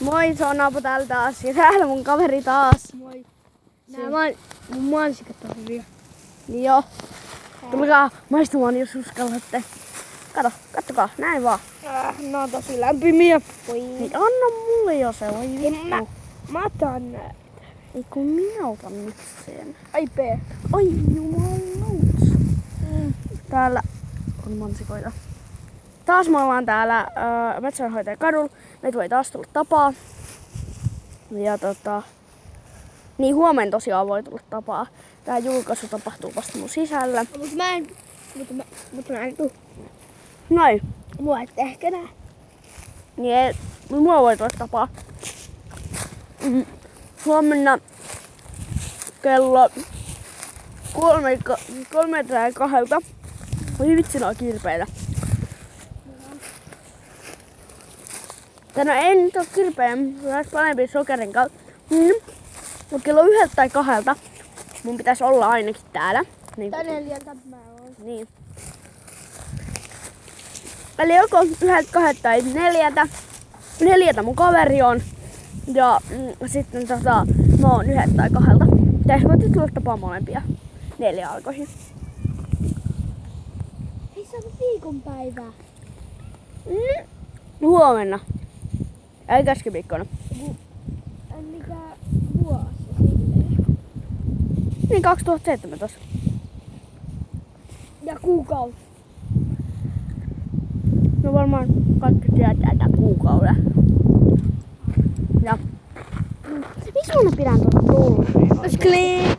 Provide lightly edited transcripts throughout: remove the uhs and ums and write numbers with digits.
Moi, se on Apu täällä taas. Ja täällä mun kaveri taas. Moi. Nää mun mansikat on hyviä. Niin joo. Tulkaa maistumaan, jos uskallatte. Kattokaa, näin vaan. Nää on tosi lämpimiä. Niin anna mulle jo se, voi vittu. Mä otan näitä. Ei kun minä otan nyt sen. Ai P. Ai jumalauts. Täällä on mansikoita. Taas me ollaan täällä metsänhoitajan kadulla. Meitä voi taas tulla tapaa. Ja niin huomenna tosiaan voi tulla tapaa. Tää julkaisu tapahtuu vasta mun sisällä. Mutta mä en tuu. Noin. Mua et ehkä nää. Niin mua voi tulla tapaa. Huomenna kello 3:02. Oi vitsi, nää on kirpeitä. No ei nyt oo kirpeä, olisi parempi sokerin kautta. Mutta kello 1 tai 2 mun pitäisi olla ainakin täällä. Niin, Tai 4 mä oon. niin. Eli joko 1, 2 tai 4. 4 mun kaveri on. Ja sitten mä oon 1 tai 2. Te voitte tulla tapaa molempia 4 alkoihin. Hei, se on viikonpäivää. Huomenna. Ei keskiviikkona. Mikä vuosi silleen? Niin 2017. Ja kuukausi. No varmaan kaikki tietää tää kuukauden. Ja miksi mä aina pidän tuota tolleen? Skli.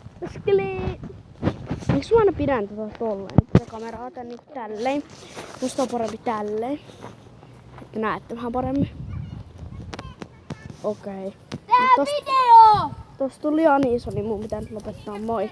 Miksi mä aina pidän tuota tolleen? Tätä kameraa tän niinku tälleen. Musta on parempi tälleen. Että näette vähän paremmin. Okei. Tää video! Tossa tuli liian iso, niin mun pitää nyt lopettaa. Moi.